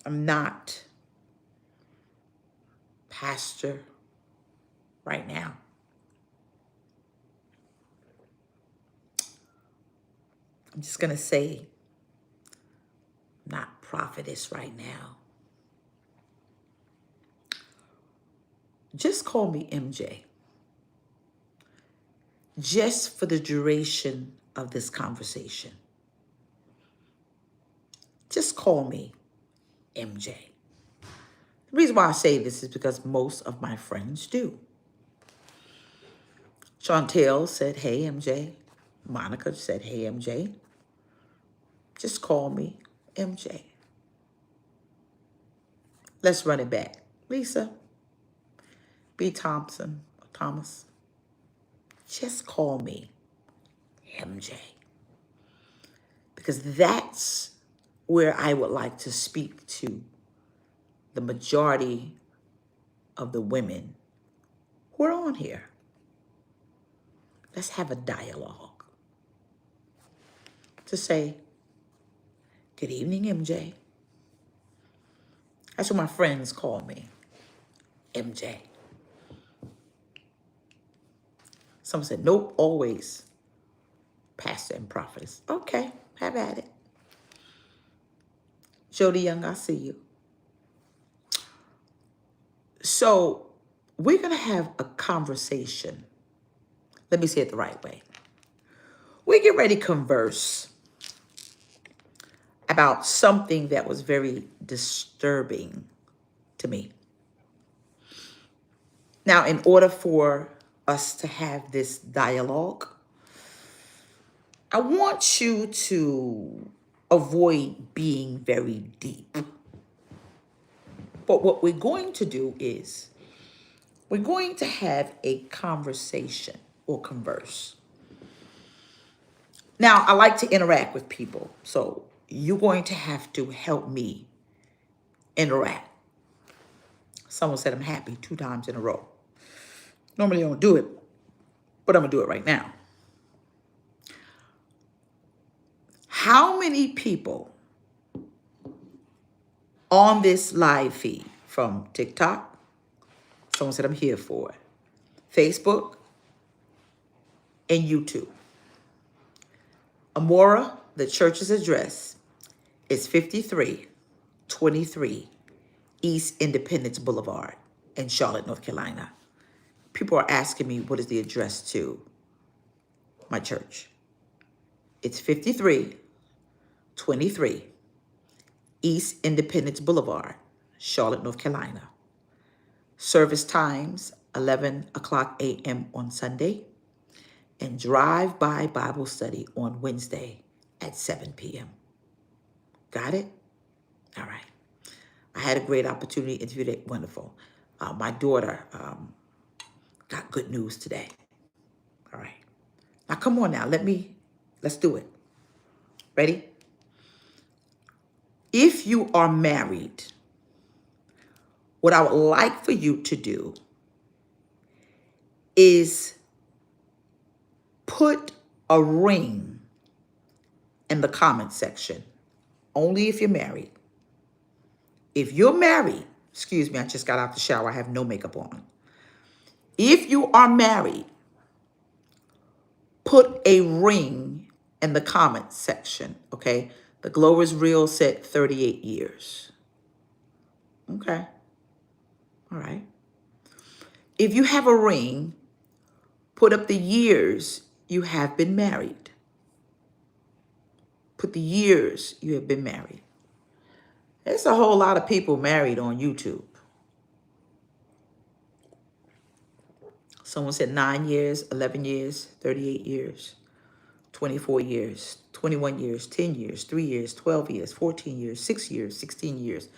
I'm not pastor right now. I'm just going to say, not prophetess right now. Just call me MJ. Just for the duration of this conversation. Just call me MJ. The reason why I say this is because most of my friends do. Chantel said, hey, MJ. Monica said, hey, MJ. Just call me MJ. Let's run it back. Lisa, B. Thomas. Just call me MJ. Because that's where I would like to speak to the majority of the women who are on here. Let's have a dialogue. To say, good evening, MJ. That's what my friends call me, MJ. Someone said, nope, always pastor and prophetess. Okay, have at it. Jody Young, I see you. So we're going to have a conversation. Let me say it the right way. We get ready to converse about something that was very disturbing to me. Now, in order for us to have this dialogue, I want you to avoid being very deep. But what we're going to do is we're going to have a conversation or converse. Now, I like to interact with people, so you're going to have to help me interact. Someone said I'm happy 2 times in a row. Normally I don't do it, but I'm going to do it right now. How many people on this live feed from TikTok, someone said I'm here for it, Facebook, and YouTube? Amora, the church's address is 5323 East Independence Boulevard in Charlotte, North Carolina. People are asking me, what is the address to my church? It's 5323 East Independence Boulevard, Charlotte, North Carolina. Service times, 11 o'clock a.m. on Sunday, and drive-by Bible study on Wednesday at 7 p.m. Got it? All right. I had a great opportunity to interview that. Wonderful. My daughter got good news today. All right. Now, come on now. Let's do it. Ready? If you are married, what I would like for you to do is put a ring in the comment section. Only if you're married. If you're married, excuse me, I just got out the shower. I have no makeup on. If you are married, put a ring in the comment section, okay? The Glow is Real said 38 years. Okay. All right. If you have a ring, put up the years you have been married. Put the years you have been married. There's a whole lot of people married on YouTube. Someone said 9 years, 11 years, 38 years, 24 years, 21 years, 10 years, 3 years, 12 years, 14 years, 6 years, 16 years,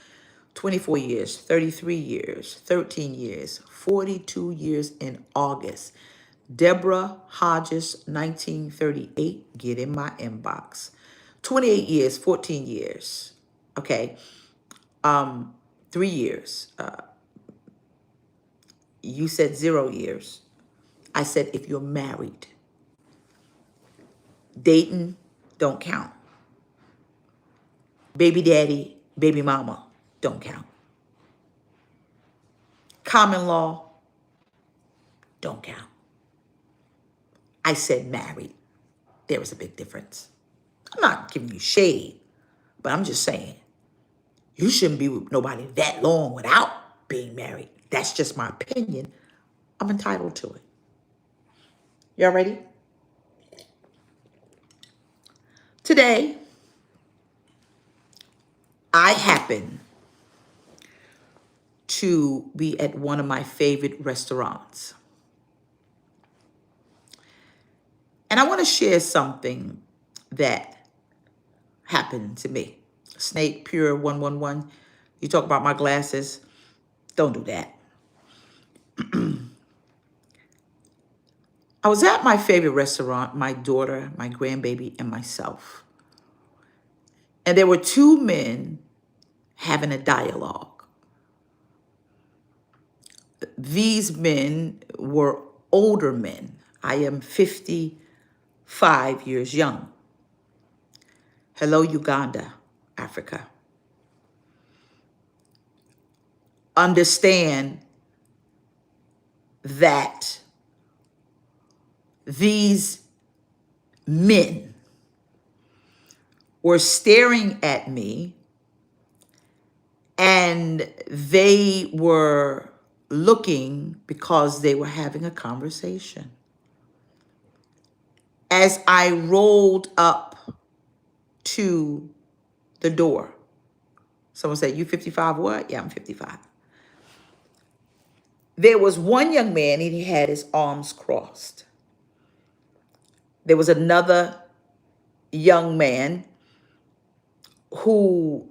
24 years, 33 years, 13 years, 42 years in August. Deborah Hodges, 1938, get in my inbox. 28 years, 14 years. Okay. 3 years. You said 0 years. I said if you're married. Dating don't count. Baby daddy, baby mama don't count. Common law don't count. I said married. There is a big difference. I'm not giving you shade, but I'm just saying you shouldn't be with nobody that long without being married. That's just my opinion. I'm entitled to it. Y'all ready? Today, I happen to be at one of my favorite restaurants. And I want to share something that happened to me. Snake Pure 111. You talk about my glasses. Don't do that. I was at my favorite restaurant, my daughter, my grandbaby, and myself. And there were two men having a dialogue. These men were older men. I am 55 years young. Hello, Uganda, Africa. Understand that these men were staring at me and they were looking because they were having a conversation. As I rolled up to the door, someone said, "You 55 what?" Yeah, I'm 55. There was one young man and he had his arms crossed. There was another young man who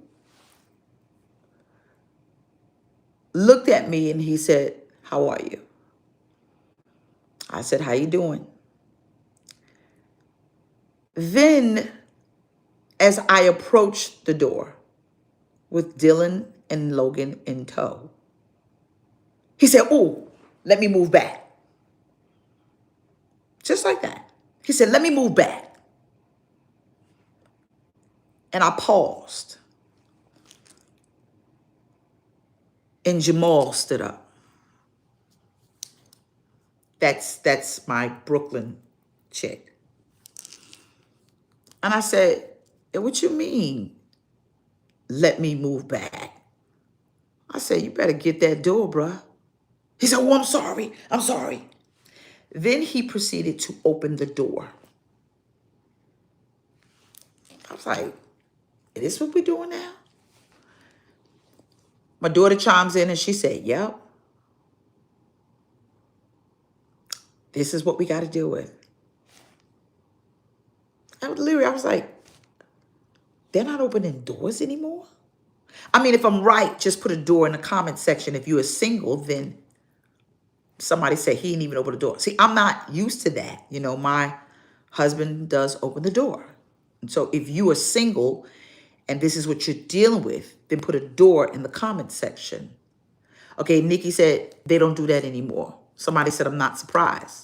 looked at me and he said, "How are you?" I said, "How you doing?" Then, as I approached the door with Dylan and Logan in tow, he said, "Oh, let me move back." Just like that. He said, "Let me move back." And I paused. And Jamal stood up. That's my Brooklyn chick. And I said, "What you mean, let me move back?" I said, "You better get that door, bruh." He said, "Oh, I'm sorry. I'm sorry." Then he proceeded to open the door. I was like, "Is this what we're doing now?" My daughter chimes in and she said, "Yep. This is what we got to deal with." I was like, they're not opening doors anymore? I mean, if I'm right, just put a door in the comment section. If you are single, then somebody said he didn't even open the door. See, I'm not used to that. You know, my husband does open the door. And so if you are single and this is what you're dealing with, then put a door in the comment section. Okay, Nikki said they don't do that anymore. Somebody said, "I'm not surprised."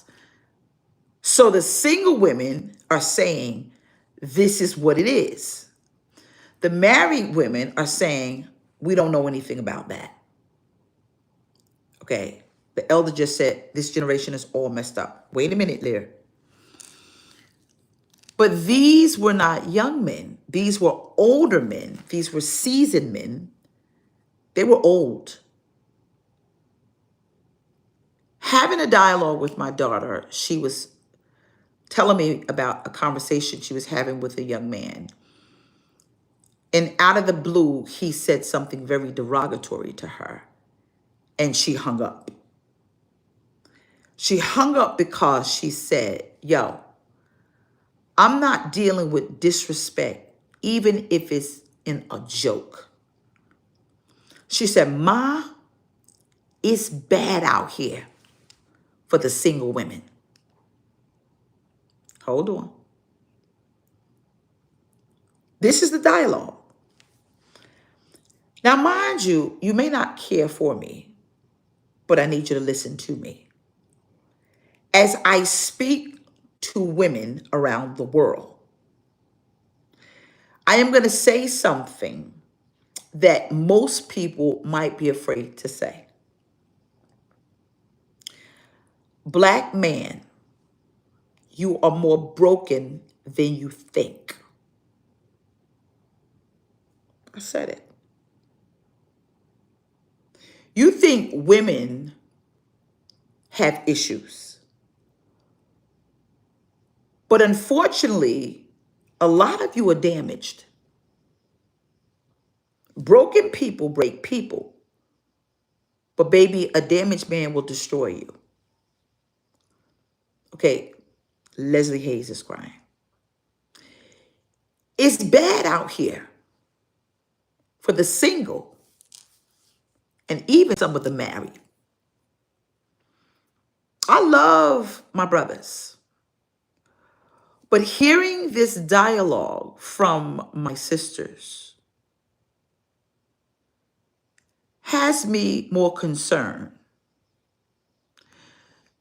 So the single women are saying, this is what it is. The married women are saying, we don't know anything about that. Okay. The elder just said, this generation is all messed up. Wait a minute, Lear. But these were not young men. These were older men. These were seasoned men. They were old. Having a dialogue with my daughter, she was telling me about a conversation she was having with a young man. And out of the blue, he said something very derogatory to her. And she hung up. She hung up because she said, "Yo, I'm not dealing with disrespect, even if it's in a joke." She said, "Ma, it's bad out here for the single women." Hold on. This is the dialogue. Now, mind you, you may not care for me, but I need you to listen to me. As I speak to women around the world, I am going to say something that most people might be afraid to say. Black man, you are more broken than you think. I said it. You think women have issues, but unfortunately, a lot of you are damaged. Broken people break people, but baby, a damaged man will destroy you. Okay, Leslie Hayes is crying. It's bad out here for the single and even some of the married. I love my brothers, but hearing this dialogue from my sisters has me more concerned,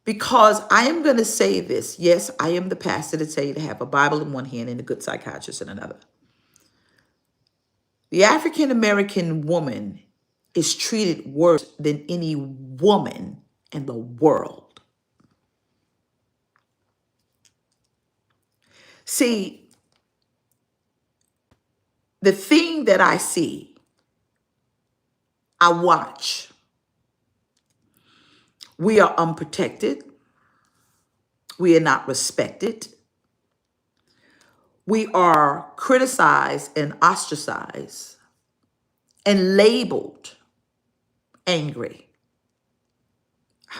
because I am going to say this. Yes, I am the pastor to tell you to have a Bible in one hand and a good psychiatrist in another. The African American woman is treated worse than any woman in the world. See, the thing that I see, I watch. We are unprotected. We are not respected. We are criticized and ostracized and labeled angry.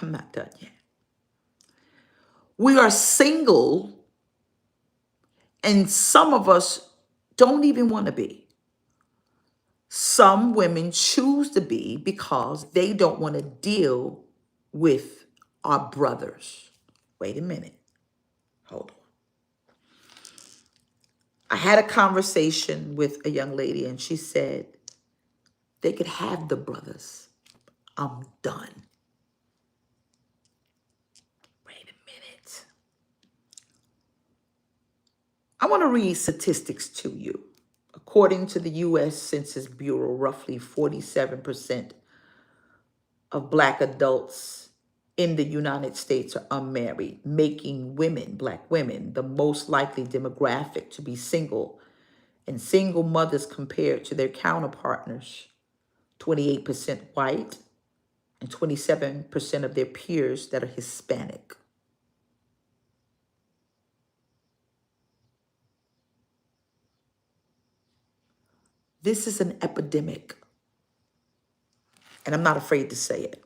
I'm not done yet. We are single, and some of us don't even want to be. Some women choose to be because they don't want to deal with our brothers. Wait a minute. Hold on. I had a conversation with a young lady, and she said they could have the brothers. I'm done. Wait a minute. I want to read statistics to you. According to the U.S. Census Bureau, roughly 47% of Black adults in the United States are unmarried, making women, Black women, the most likely demographic to be single, and single mothers compared to their counterpartners, 28% white and 27% of their peers that are Hispanic. This is an epidemic, and I'm not afraid to say it.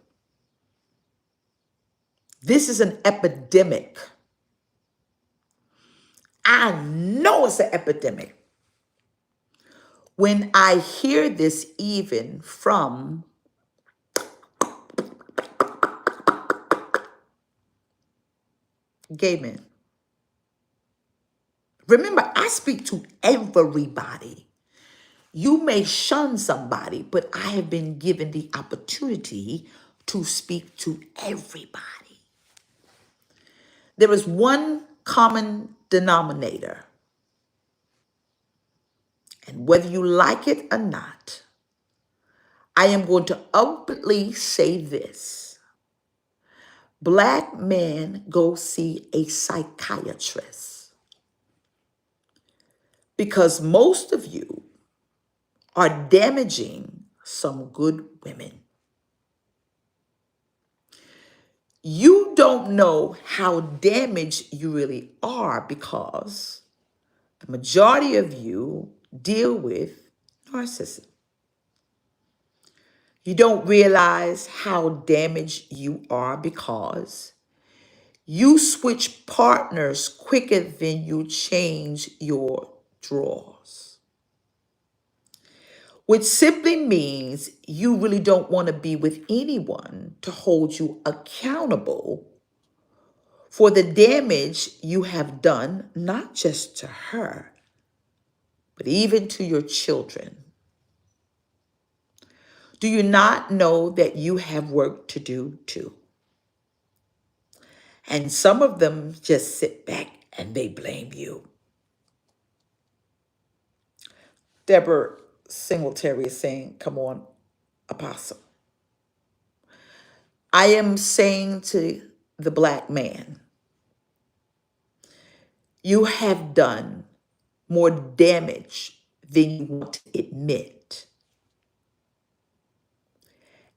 This is an epidemic. I know it's an epidemic. When I hear this even from gay men. Remember, I speak to everybody. You may shun somebody, but I have been given the opportunity to speak to everybody. There is one common denominator. And whether you like it or not, I am going to openly say this. Black men go see a psychiatrist because most of you are damaging some good women. You don't know how damaged you really are because the majority of you deal with narcissism. You don't realize how damaged you are because you switch partners quicker than you change your drawers. Which simply means you really don't want to be with anyone to hold you accountable for the damage you have done, not just to her, but even to your children. Do you not know that you have work to do too? And some of them just sit back and they blame you. Deborah Singletary is saying, come on, Apostle. I am saying to the black man, you have done more damage than you want to admit.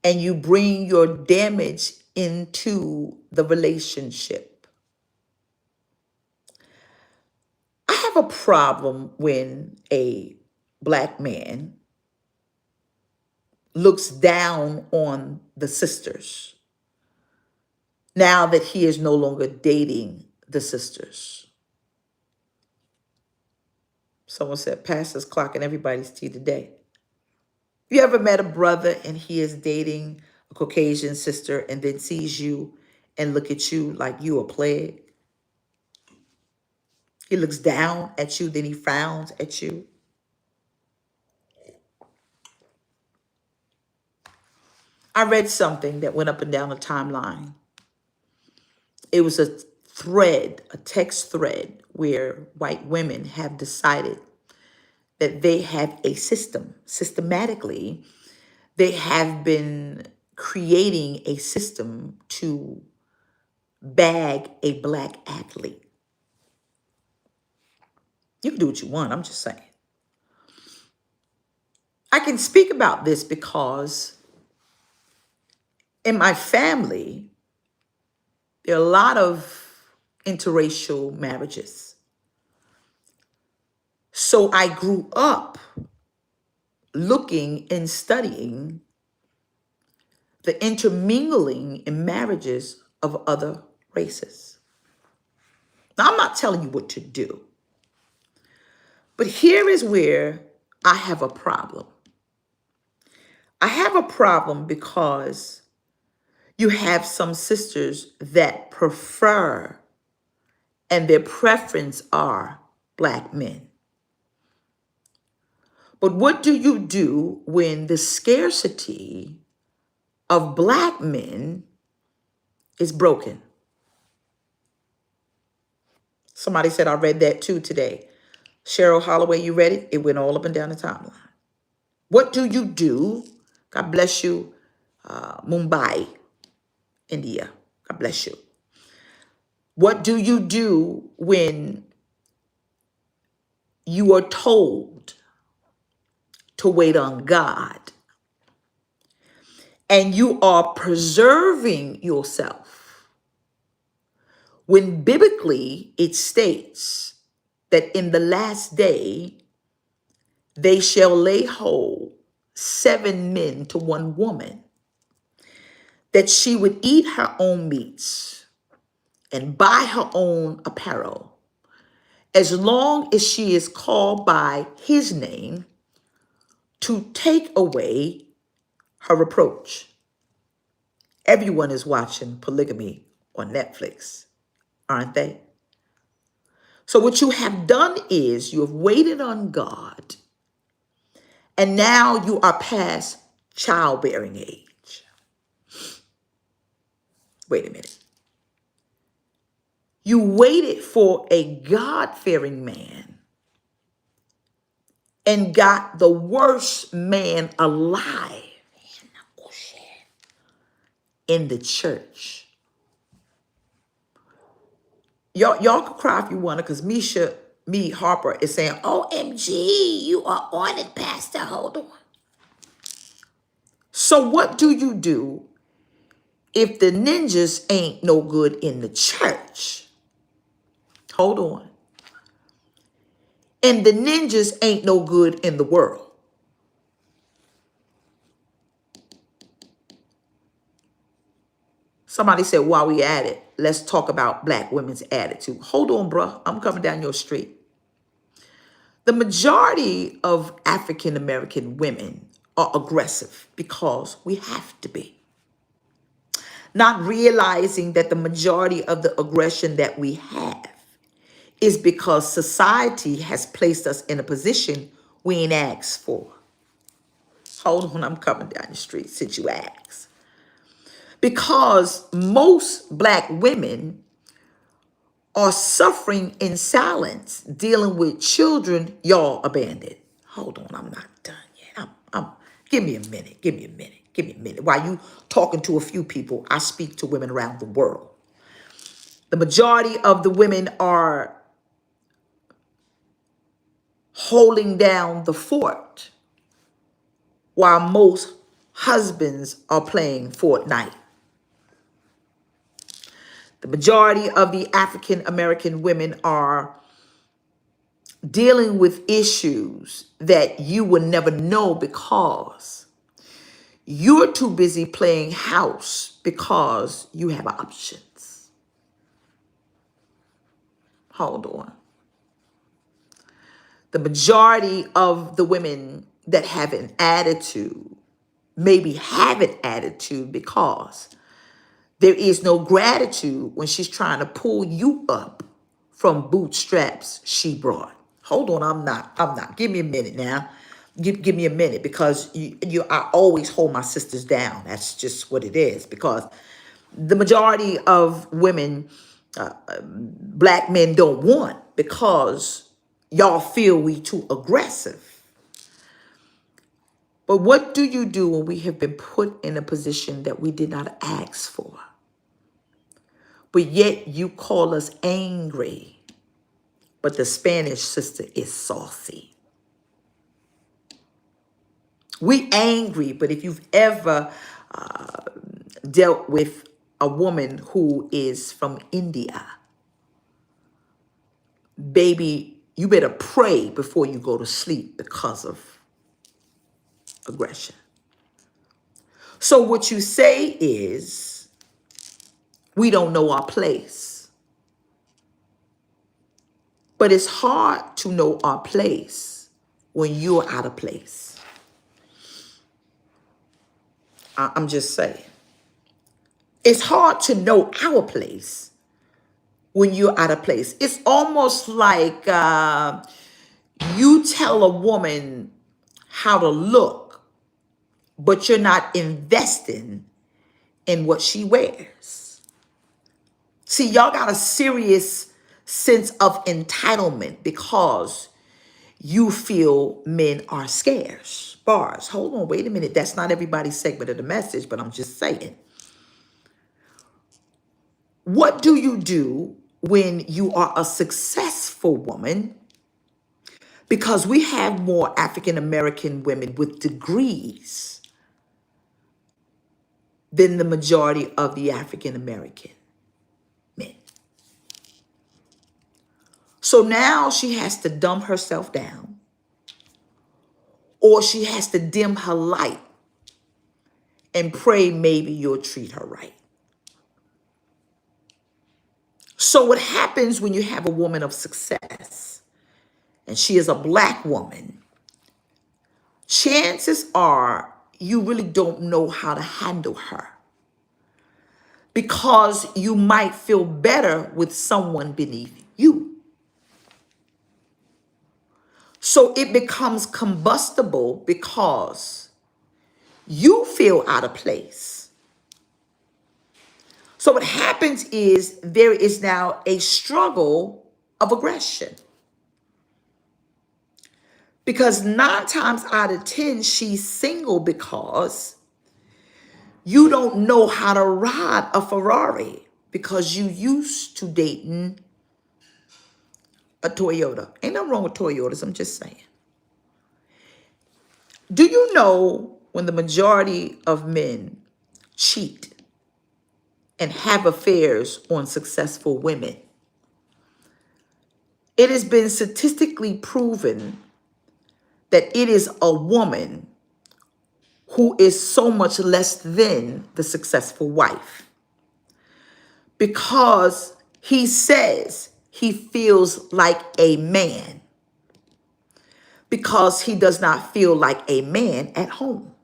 And you bring your damage into the relationship. I have a problem when a black man looks down on the sisters now that he is no longer dating the sisters. Someone said, Pastor's clocking everybody's tea today. You ever met a brother and he is dating a Caucasian sister and then sees you and look at you like you a plague? He looks down at you, then he frowns at you. I read something that went up and down the timeline. It was a thread, a text thread, where white women have decided that they have a system. Systematically, they have been creating a system to bag a black athlete. You can do what you want, I'm just saying. I can speak about this because in my family, there are a lot of interracial marriages. So I grew up looking and studying the intermingling in marriages of other races. Now, I'm not telling you what to do, but here is where I have a problem. I have a problem because you have some sisters that prefer and their preference are black men. But what do you do when the scarcity of black men is broken? Somebody said, I read that too today. Cheryl Holloway, you read it? It went all up and down the timeline. What do you do? God bless you, Mumbai, India. God bless you. What do you do when you are told to wait on God and you are preserving yourself when biblically it states that in the last day they shall lay hold 7 men to 1 woman, that she would eat her own meats and buy her own apparel, as long as she is called by his name, to take away her reproach. Everyone is watching polygamy on Netflix, aren't they? So what you have done is you have waited on God, and now you are past childbearing age. Wait a minute. You waited for a God-fearing man and got the worst man alive in the church. Y'all can cry if you want to, because me Harper is saying, OMG, you are on it, Pastor. Hold on. So what do you do if the ninjas ain't no good in the church? Hold on. And the ninjas ain't no good in the world. Somebody said, while we at it, let's talk about black women's attitude. Hold on, bruh. I'm coming down your street. The majority of African American women are aggressive because we have to be. Not realizing that the majority of the aggression that we have is because society has placed us in a position we ain't asked for. Hold on, I'm coming down the street since you asked. Because most black women are suffering in silence, dealing with children y'all abandoned. Hold on, I'm not done yet. Give me a minute. Give me a minute. Give me a minute. While you talking to a few people, I speak to women around the world. The majority of the women are holding down the fort while most husbands are playing Fortnite. The majority of the African American women are dealing with issues that you will never know because you're too busy playing house because you have options. Hold on. The majority of the women that have an attitude maybe have an attitude because there is no gratitude when she's trying to pull you up from bootstraps she brought. Hold on, I'm not. Give me a minute now. Give me a minute because I always hold my sisters down. That's just what it is because the majority of women, black men don't want because y'all feel we too aggressive. But what do you do when we have been put in a position that we did not ask for? But yet you call us angry, but the Spanish sister is saucy. We angry, but if you've ever dealt with a woman who is from India, baby, you better pray before you go to sleep because of aggression. So what you say is, we don't know our place. But it's hard to know our place when you're out of place. I'm just saying. It's hard to know our place when you're out of place. It's almost like you tell a woman how to look, but you're not investing in what she wears. See, y'all got a serious sense of entitlement because you feel men are scarce. Bars. Hold on, wait a minute. That's not everybody's segment of the message, but I'm just saying. What do you do when you are a successful woman? Because we have more African American women with degrees than the majority of the African American men. So now she has to dumb herself down, or she has to dim her light and pray maybe you'll treat her right. So what happens when you have a woman of success and she is a black woman, chances are you really don't know how to handle her because you might feel better with someone beneath you. So it becomes combustible because you feel out of place. So what happens is there is now a struggle of aggression. Because 9 times out of 10, she's single because you don't know how to ride a Ferrari because you used to dating a Toyota. Ain't nothing wrong with Toyotas, I'm just saying. Do you know when the majority of men cheat and have affairs on successful women? It has been statistically proven that it is a woman who is so much less than the successful wife. Because he says he feels like a man. Because he does not feel like a man at home.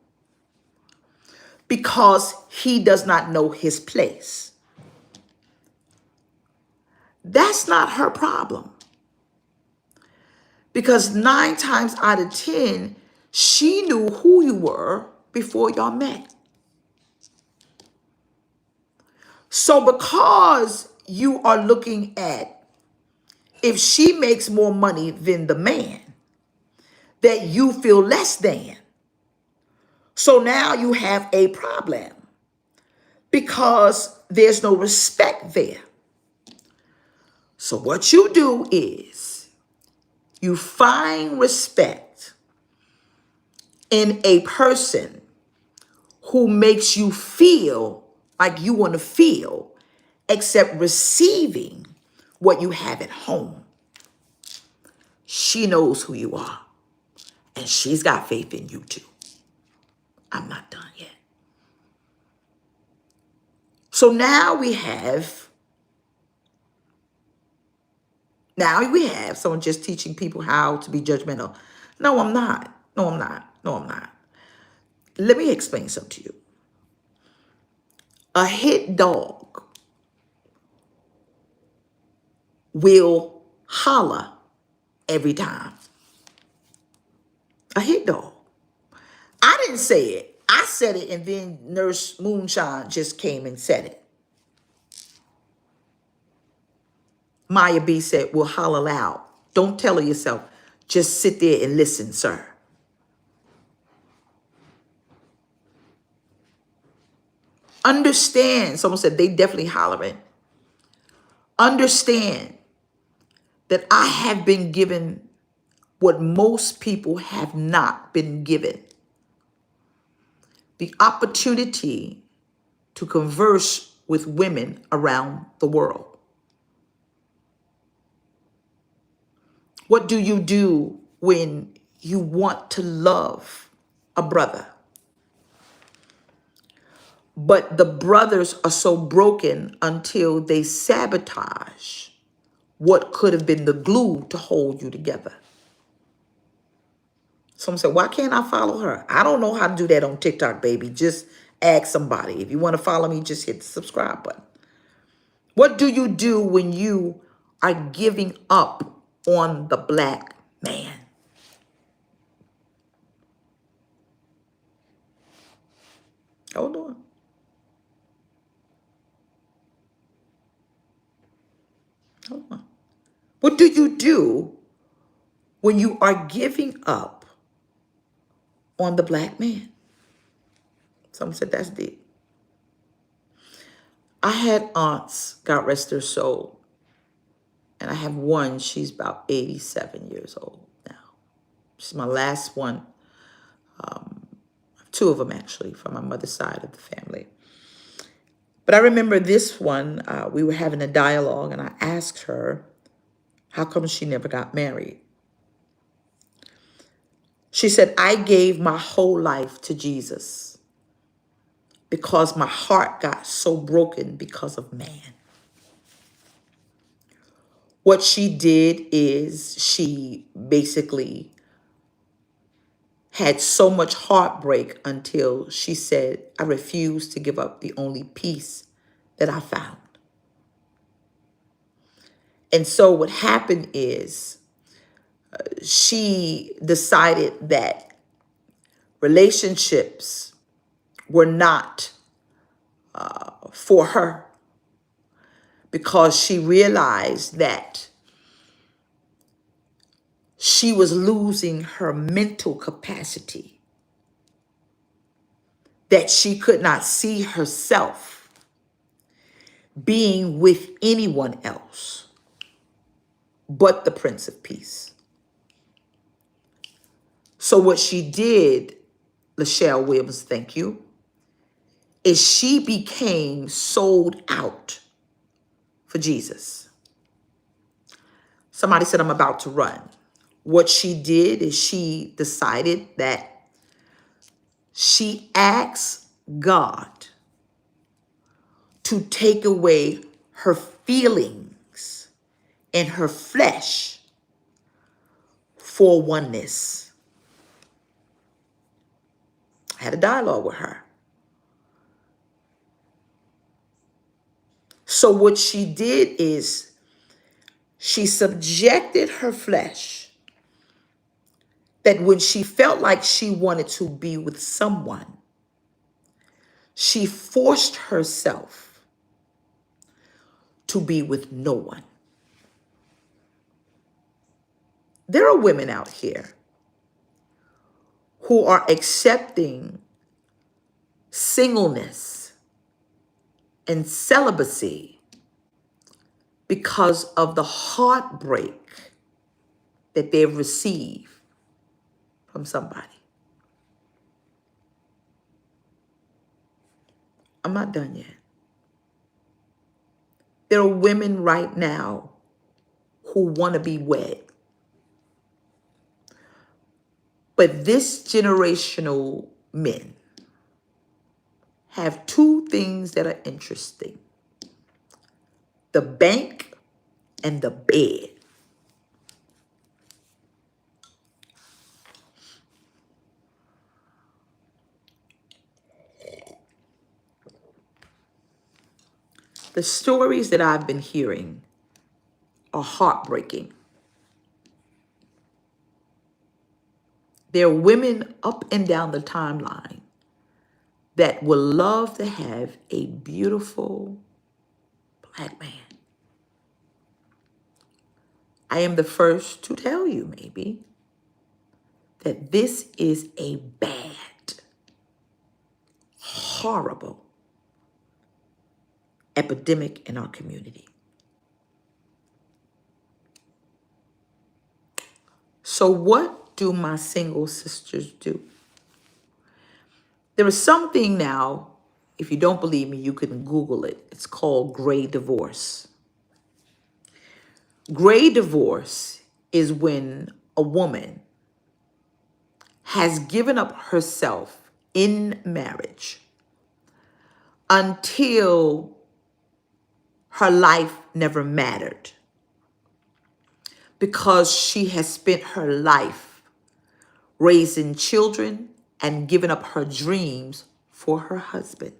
Because he does not know his place. That's not her problem. Because 9 times out of 10, she knew who you were before y'all met. So because you are looking at if she makes more money than the man, that you feel less than. So now you have a problem because there's no respect there. So what you do is you find respect in a person who makes you feel like you want to feel, except receiving what you have at home. She knows who you are, and she's got faith in you too. I'm not done yet. So now we have someone just teaching people how to be judgmental. No, I'm not. No, I'm not. No, I'm not. Let me explain something to you. A hit dog will holler every time. A hit dog. I didn't say it. I said it, and then Nurse Moonshine just came and said it. Maya B said, "Will holler loud." Don't tell her yourself. Just sit there and listen, sir. Understand. Someone said they definitely hollering. Understand that I have been given what most people have not been given. The opportunity to converse with women around the world. What do you do when you want to love a brother, but the brothers are so broken until they sabotage what could have been the glue to hold you together? Someone said, "Why can't I follow her?" I don't know how to do that on TikTok, baby. Just ask somebody. If you want to follow me, just hit the subscribe button. What do you do when you are giving up on the black man? Hold on. Hold on. What do you do when you are giving up on the black man? Someone said that's deep. I had aunts, God rest their soul, and I have one, she's about 87 years old now. She's my last one. Two of them actually from my mother's side of the family. But I remember this one, we were having a dialogue and I asked her, how come she never got married? She said, "I gave my whole life to Jesus because my heart got so broken because of man." What she did is she basically had so much heartbreak until she said, "I refuse to give up the only peace that I found." And so what happened is she decided that relationships were not for her, because she realized that she was losing her mental capacity, that she could not see herself being with anyone else but the Prince of Peace. So what she did, Lachelle Williams, thank you, is she became sold out for Jesus. Somebody said, "I'm about to run." What she did is she decided that she asked God to take away her feelings and her flesh for oneness. I had a dialogue with her. So what she did is she subjected her flesh, that when she felt like she wanted to be with someone, she forced herself to be with no one. There are women out here who are accepting singleness and celibacy because of the heartbreak that they've received from somebody. I'm not done yet. There are women right now who want to be wed. But this generational men have two things that are interesting: the bank and the bed. The stories that I've been hearing are heartbreaking. There are women up and down the timeline that would love to have a beautiful black man. I am the first to tell you, maybe, that this is a bad, horrible epidemic in our community. So what do my single sisters do? There is something now, if you don't believe me, you can Google it. It's called gray divorce. Gray divorce is when a woman has given up herself in marriage until her life never mattered, because she has spent her life raising children and giving up her dreams for her husband.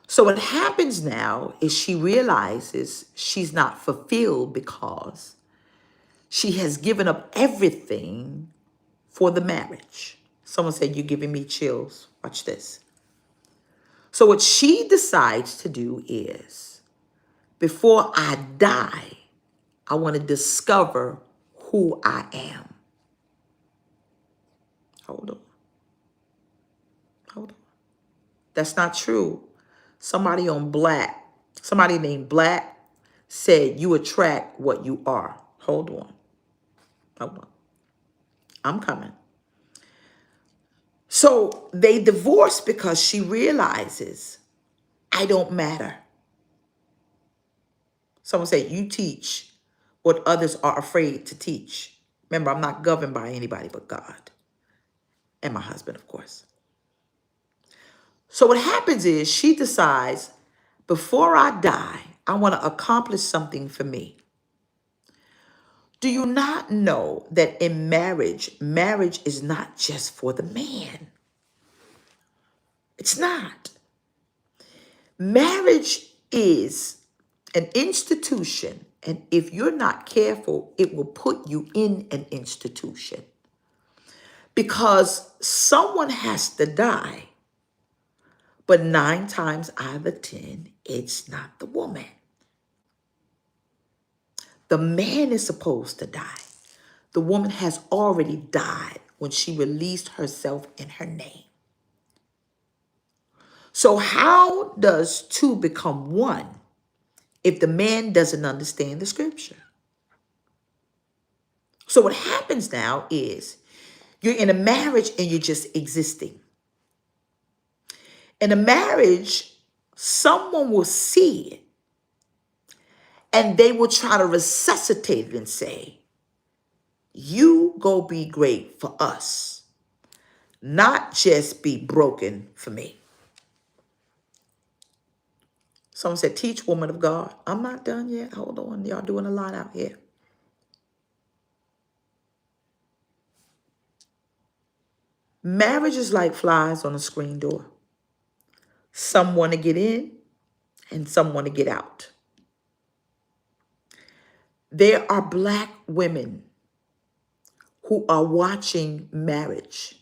So what happens now is she realizes she's not fulfilled because she has given up everything for the marriage. Someone said, "You're giving me chills." Watch this. So what she decides to do is, before I die, I want to discover who I am. Hold on. Hold on. That's not true. Somebody named Black said you attract what you are. Hold on. Hold on. I'm coming. So they divorce because she realizes I don't matter. Someone said, you teach what others are afraid to teach. Remember, I'm not governed by anybody but God and my husband, of course. So what happens is she decides, before I die, I want to accomplish something for me. Do you not know that in marriage, marriage is not just for the man? It's not. Marriage is an institution, and if you're not careful, it will put you in an institution. Because someone has to die, but 9 times out of 10, it's not the woman. The man is supposed to die. The woman has already died when she released herself in her name. So how does two become one if the man doesn't understand the scripture? So what happens now is you're in a marriage and you're just existing. In a marriage, someone will see it and they will try to resuscitate it and say, you go be great for us, not just be broken for me. Someone said, teach, woman of God. I'm not done yet. Hold on. Y'all doing a lot out here. Marriage is like flies on a screen door. Some want to get in and some want to get out. There are black women who are watching marriage,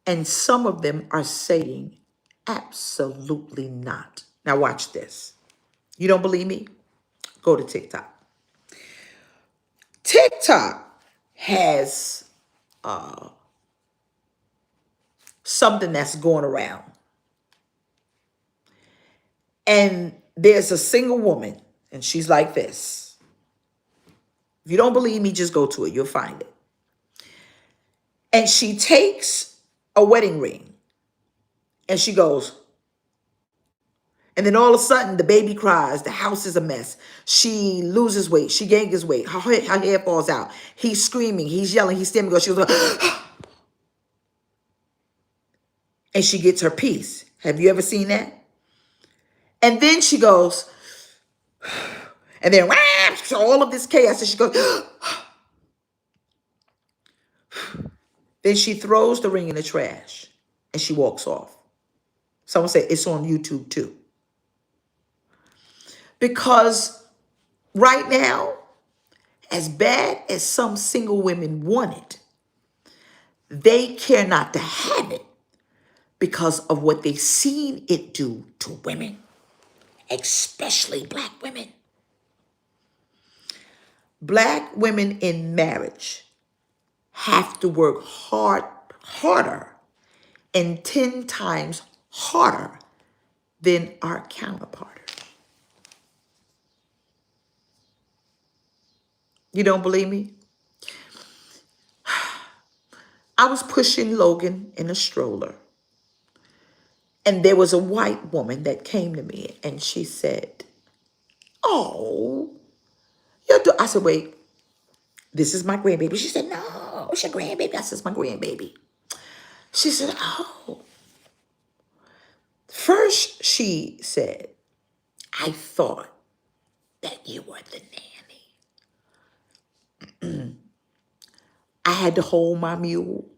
and some of them are saying, absolutely not. Now watch this. You don't believe me? Go to TikTok. TikTok has something that's going around. And there's a single woman, and she's like this. If you don't believe me, just go to it. You'll find it. And she takes a wedding ring, and she goes, and then all of a sudden, the baby cries. The house is a mess. She loses weight. She gains weight. Her hair falls out. He's screaming. He's yelling. He's stammering. She goes, and she gets her peace. Have you ever seen that? And then she goes, and then so all of this chaos. And she goes, then she throws the ring in the trash, and she walks off. Someone said it's on YouTube too. Because right now, as bad as some single women want it, they care not to have it because of what they've seen it do to women, especially black women. Black women in marriage have to work harder, and 10 times harder than our counterparts. You don't believe me? I was pushing Logan in a stroller, and there was a white woman that came to me, and she said, "Oh, I said, "Wait, this is my grandbaby." She said, "No, it's your grandbaby." I said, "It's my grandbaby." She said, "Oh." First, she said, "I thought that you were the nanny." I had to hold my mule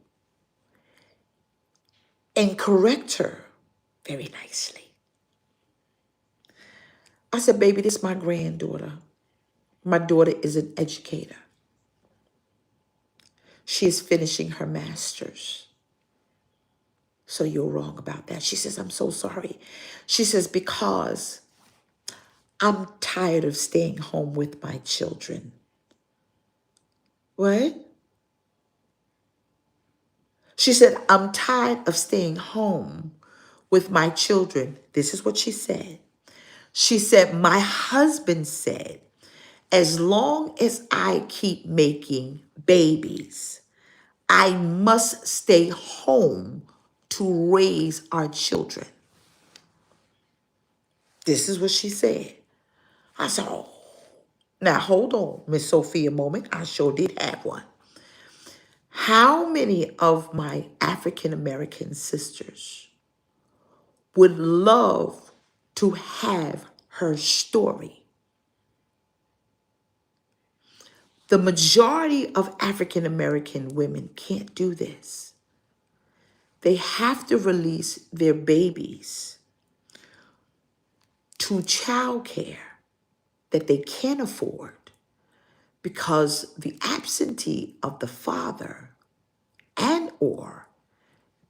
and correct her very nicely. I said, "Baby, this is my granddaughter. My daughter is an educator. She is finishing her master's. So you're wrong about that." She says, "I'm so sorry." She says, "Because I'm tired of staying home with my children." What? She said, "I'm tired of staying home with my children." This is what she said. She said, "My husband said, as long as I keep making babies, I must stay home to raise our children." This is what she said. I said, "Oh, now hold on, Miss Sophia, a moment. I sure did have one." How many of my African American sisters would love to have her story? The majority of African American women can't do this. They have to release their babies to childcare that they can't afford because the absentee of the father and or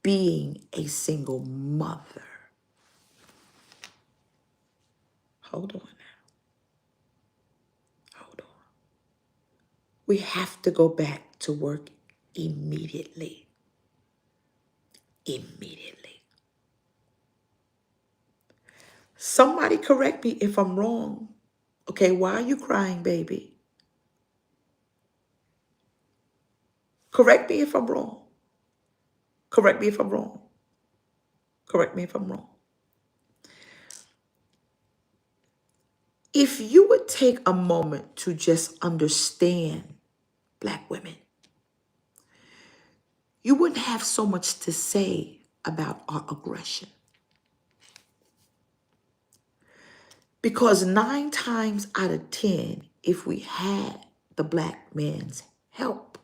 being a single mother. Hold on now. Hold on. We have to go back to work immediately. Immediately. Somebody correct me if I'm wrong. Okay, why are you crying, baby? Correct me if I'm wrong. Correct me if I'm wrong. Correct me if I'm wrong. If you would take a moment to just understand black women, you wouldn't have so much to say about our aggression. Because 9 times out of 10, if we had the black man's help,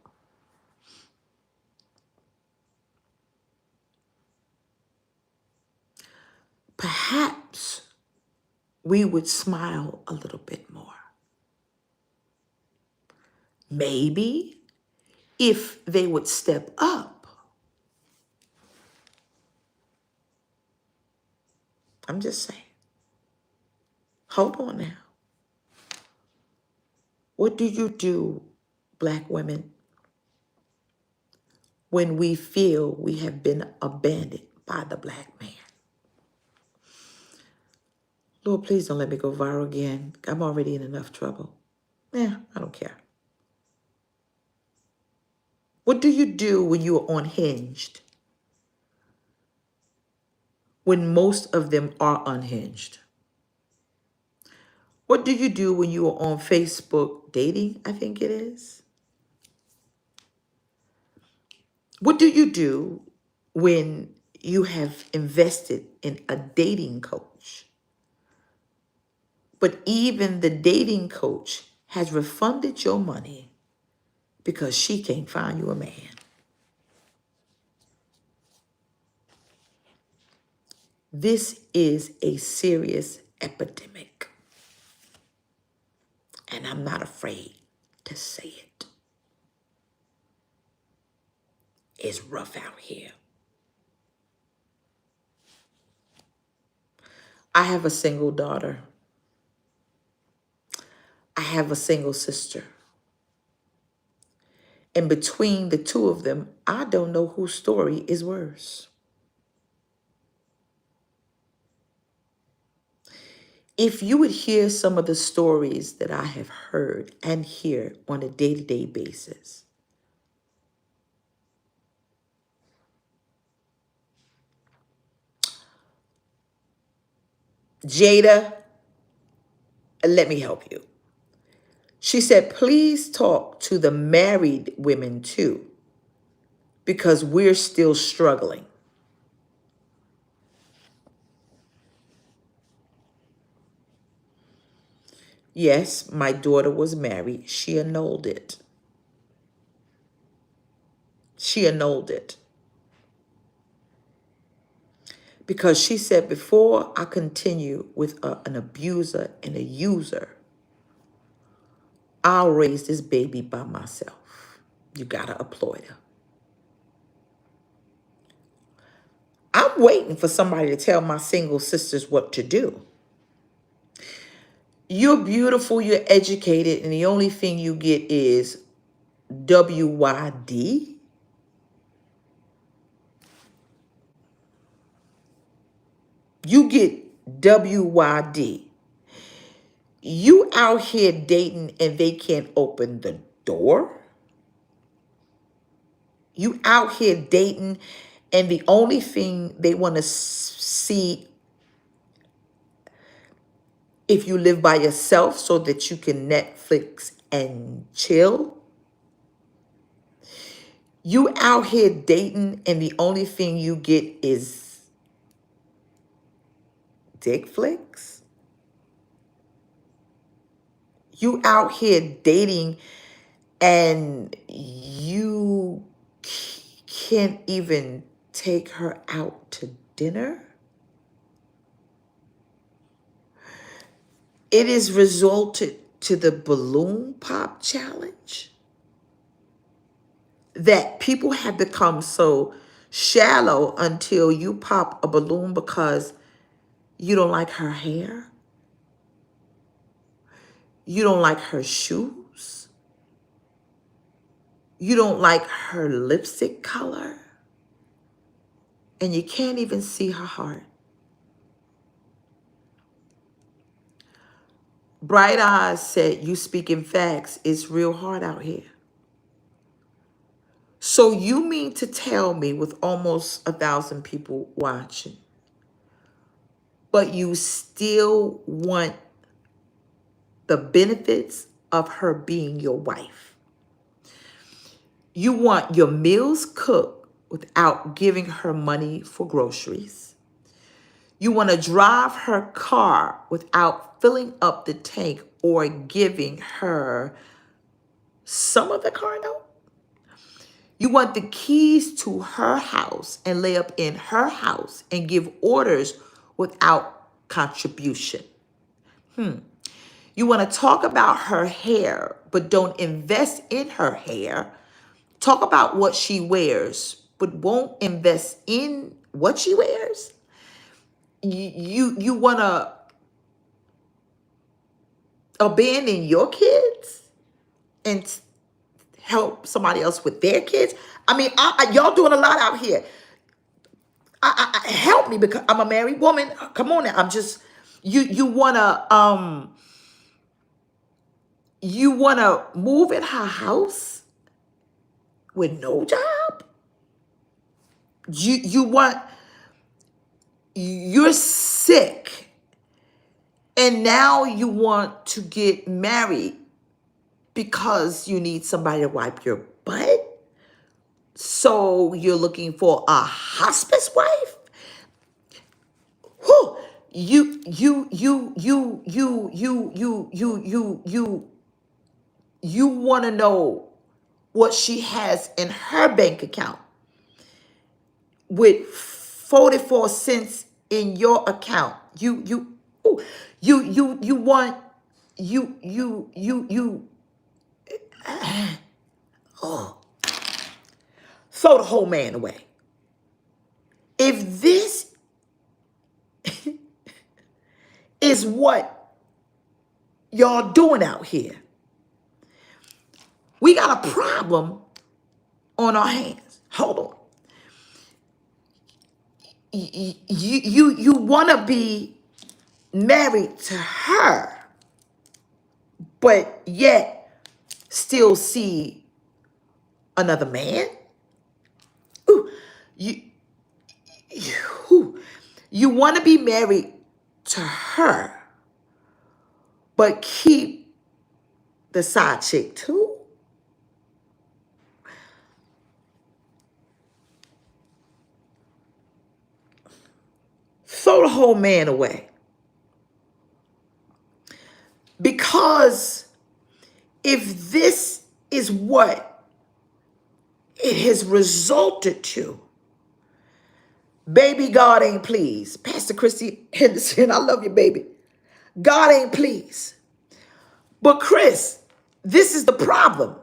perhaps we would smile a little bit more. Maybe if they would step up. I'm just saying. Hold on now. What do you do, black women, when we feel we have been abandoned by the black man. Lord, please don't let me go viral again. I'm already in enough trouble. I don't care. What do you do when you are unhinged? When most of them are unhinged? What do you do when you are on Facebook dating, I think it is? What do you do when you have invested in a dating coach, but even the dating coach has refunded your money because she can't find you a man? This is a serious epidemic, and I'm not afraid to say it. It's rough out here. I have a single daughter. I have a single sister. And between the two of them, I don't know whose story is worse. If you would hear some of the stories that I have heard and hear on a day-to-day basis, Jada, let me help you. She said, please talk to the married women too, because we're still struggling. Yes, my daughter was married. She annulled it. She annulled it. Because she said, before I continue with an abuser and a user, I'll raise this baby by myself. You gotta applaud her. I'm waiting for somebody to tell my single sisters what to do. You're beautiful, you're educated, and the only thing you get is WYD. You get WYD. You out here dating and they can't open the door. You out here dating and the only thing they want to see if you live by yourself so that you can Netflix and chill. You out here dating and the only thing you get is dick flicks. You out here dating and you can't even take her out to dinner. It has resulted to the balloon pop challenge that people have become so shallow until you pop a balloon because you don't like her hair. You don't like her shoes. You don't like her lipstick color. And you can't even see her heart. Bright Eyes said, you speaking facts. It's real hard out here. So you mean to tell me with almost 1,000 people watching, but you still want the benefits of her being your wife? You want your meals cooked without giving her money for groceries. You want to drive her car without filling up the tank or giving her some of the car note. You want the keys to her house and lay up in her house and give orders without contribution. You want to talk about her hair, but don't invest in her hair. Talk about what she wears, but won't invest in what she wears. You want to abandon your kids and help somebody else with their kids. I mean, y'all doing a lot out here. Help me, because I'm a married woman. Come on now. I'm just, you wanna move in her house with no job? You're sick, and now you want to get married because you need somebody to wipe your butt? So you're looking for a hospice wife? Who? You want to know what she has in her bank account with 44 cents in your account. Ooh, you want, oh, throw the whole man away. If this is what y'all doing out here, we got a problem on our hands. Hold on. You want to be married to her, but yet still see another man? Ooh, you want to be married to her, but keep the side chick too? Throw the whole man away. Because if this is what it has resulted to, baby, God ain't pleased. Pastor Christy Henderson, I love you, baby. God ain't pleased. But Chris, this is the problem.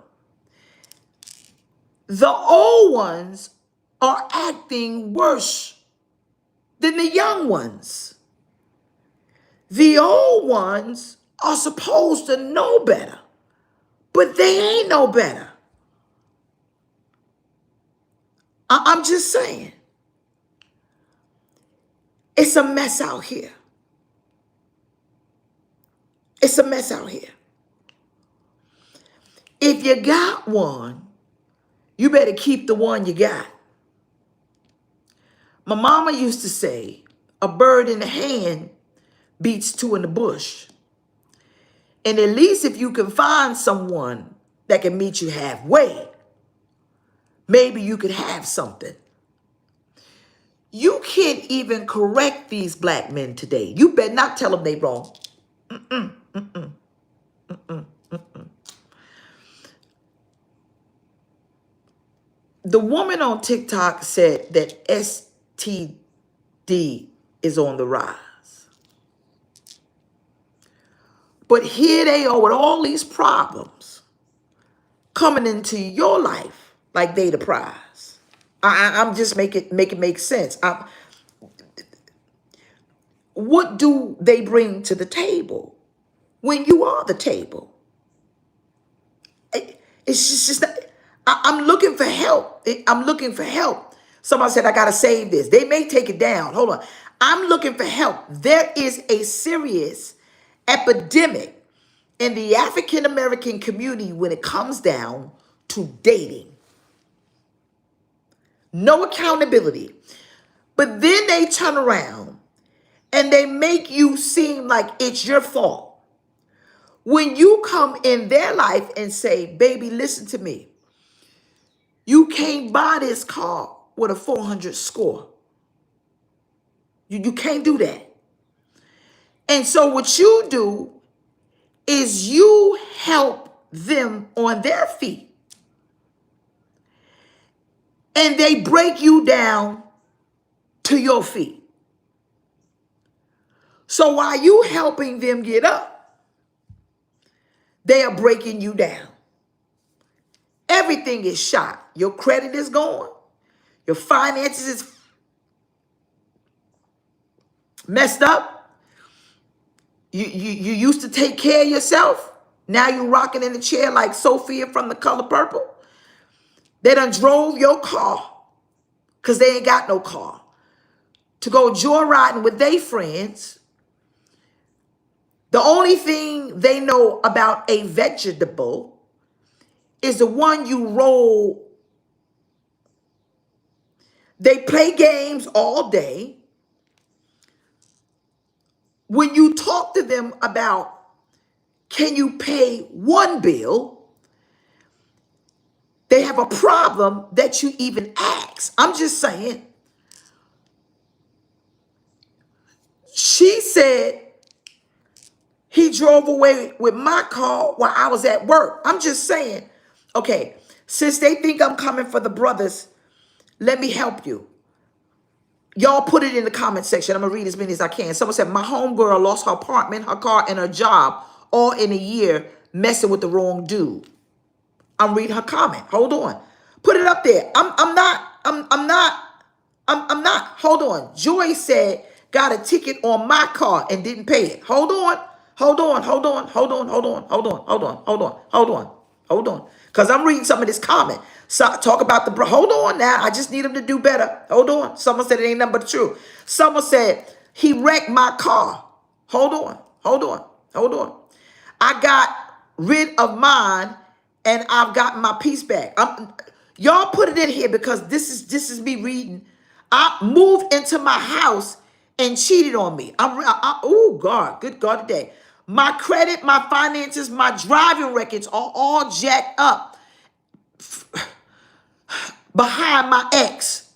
The old ones are acting worse than the young ones. The old ones are supposed to know better, but they ain't no better. I'm just saying. It's a mess out here. It's a mess out here. If you got one, you better keep the one you got. My mama used to say, a bird in the hand beats two in the bush. And at least if you can find someone that can meet you halfway, maybe you could have something. You can't even correct these black men today. You better not tell them they wrong. The woman on TikTok said that STD is on the rise. But here they are with all these problems coming into your life like they the prize. I'm just make it make sense. What do they bring to the table when you are the table? It's just not, I'm looking for help. I'm looking for help. Somebody said, I got to save this. They may take it down. Hold on. I'm looking for help. There is a serious epidemic in the African American community when it comes down to dating. No accountability. But then they turn around and they make you seem like it's your fault. When you come in their life and say, baby, listen to me. You can't buy this car with a 400 score. You can't do that. And so what you do is you help them on their feet. And they break you down to your feet. So while you helping them get up, they are breaking you down. Everything is shot. Your credit is gone. Your finances is messed up. You used to take care of yourself. Now you're rocking in the chair like Sophia from The Color Purple. They done drove your car because they ain't got no car to go joyriding with their friends. The only thing they know about a vegetable is the one you roll. They play games all day. When you talk to them about, can you pay one bill, they have a problem that you even ask. I'm just saying. She said he drove away with my car while I was at work. I'm just saying. Okay, since they think I'm coming for the brothers, let me help you. Y'all put it in the comment section. I'm going to read as many as I can. Someone said, my homegirl lost her apartment, her car, and her job all in a year messing with the wrong dude. I'm reading her comment. Hold on. Put it up there. I'm not. Hold on. Joy said, got a ticket on my car and didn't pay it. Hold on. Hold on. Hold on. Hold on. Hold on. Hold on. Hold on. Hold on. Hold on. Hold on. Because I'm reading some of this comment. So talk about the hold on now. I just need him to do better. Hold on. Someone said it ain't nothing but the truth. Someone said he wrecked my car. Hold on. Hold on. Hold on. I got rid of mine and I've gotten my peace back. Y'all put it in here because this is me reading. I moved into my house and cheated on me. Oh God, good God today. My credit, my finances, my driving records are all jacked up behind my ex.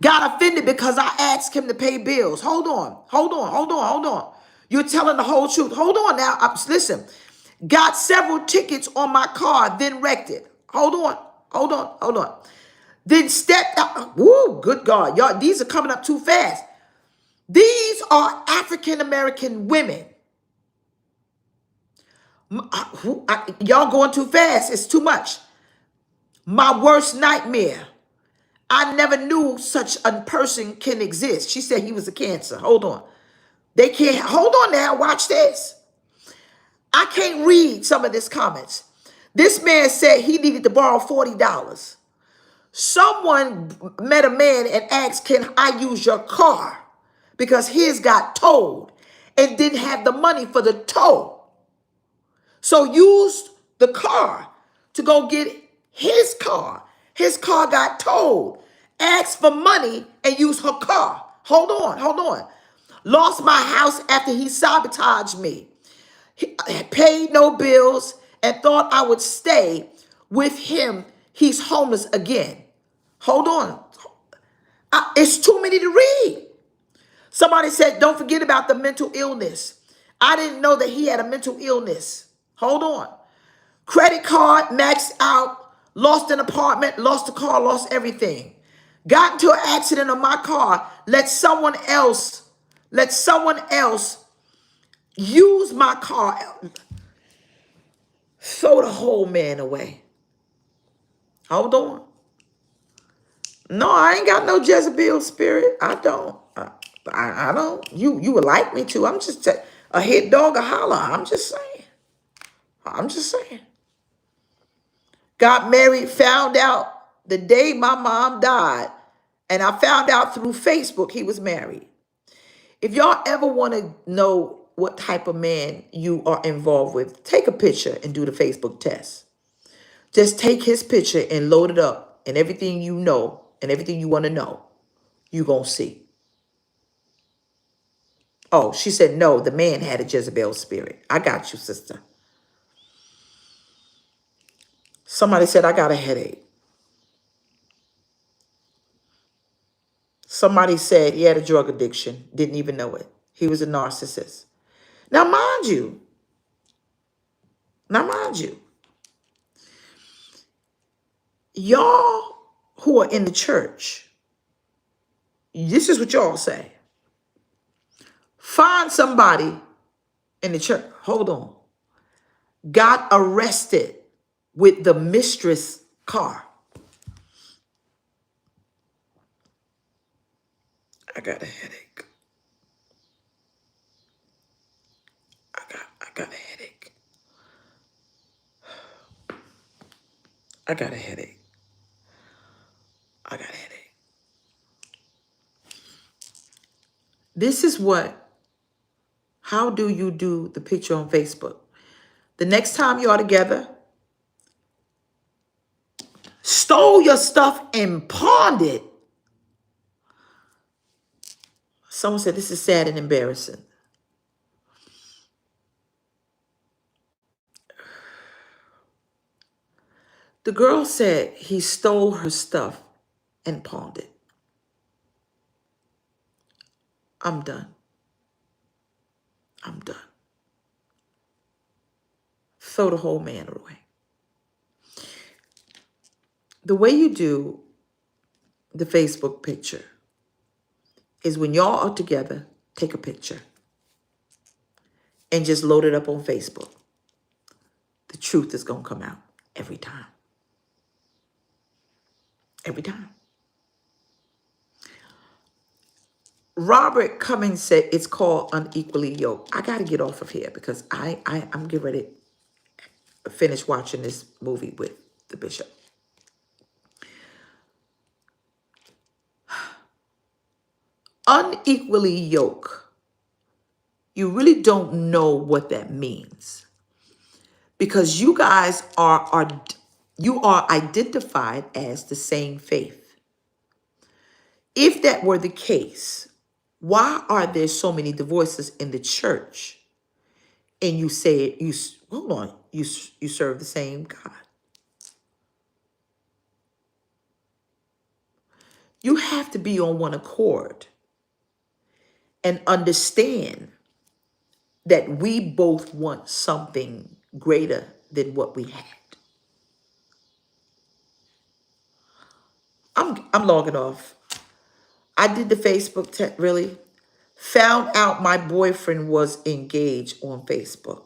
Got offended because I asked him to pay bills. Hold on, hold on, hold on, hold on. You're telling the whole truth. Hold on now. Listen. Got several tickets on my car, then wrecked it. Hold on, hold on, hold on. Then stepped out. Woo, good God. Y'all, these are coming up too fast. These are African American women. Y'all going too fast. It's too much. My worst nightmare. I never knew such a person can exist. She said he was a cancer. Hold on. They can't. Hold on now. Watch this. I can't read some of these comments. This man said he needed to borrow $40. Someone met a man and asked, can I use your car? Because his got towed and didn't have the money for the tow. So used the car to go get his car. His car got towed. Asked for money and used her car. Hold on, hold on. Lost my house after he sabotaged me. He paid no bills and thought I would stay with him. He's homeless again. Hold on. It's too many to read. Somebody said, don't forget about the mental illness. I didn't know that he had a mental illness. Hold on. Credit card maxed out, lost an apartment, lost a car, lost everything. Got into an accident on my car. Let someone else use my car. Throw the whole man away. Hold on. No, I ain't got no Jezebel spirit. I don't. I don't. You would like me to. I'm just a hit dog, a holler. I'm just saying. I'm just saying. Got married, found out the day my mom died, and I found out through Facebook he was married. If y'all ever want to know what type of man you are involved with, take a picture and do the Facebook test. Just take his picture and load it up, and everything you know and everything you want to know, you're going to see. Oh, she said, no, the man had a Jezebel spirit. I got you, sister. Somebody said, I got a headache. Somebody said he had a drug addiction, didn't even know it. He was a narcissist. Now, mind you, y'all who are in the church, this is what y'all say. Find somebody in the church. Hold on. Got arrested with the mistress car. I got a headache. I got a headache. I got a headache. This is how do you do the picture on Facebook? The next time you are together, stole your stuff and pawned it. Someone said this is sad and embarrassing. The girl said he stole her stuff and pawned it. I'm done. I'm done. Throw the whole man away. The way you do the Facebook picture is when y'all are together, take a picture and just load it up on Facebook. The truth is going to come out every time. Every time. Robert Cummings said it's called Unequally Yoked. I got to get off of here because I'm getting ready to finish watching this movie with the bishop. Unequally yoked. You really don't know what that means because you guys are identified as the same faith. If that were the case, why are there so many divorces in the church? And you say you serve the same God. You have to be on one accord and understand that we both want something greater than what we had. I'm logging off. I did the Facebook really. Found out my boyfriend was engaged on Facebook.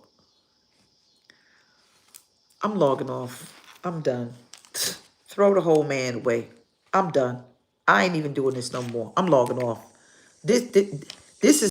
I'm logging off. I'm done. Throw the whole man away. I'm done. I ain't even doing this no more. I'm logging off. This is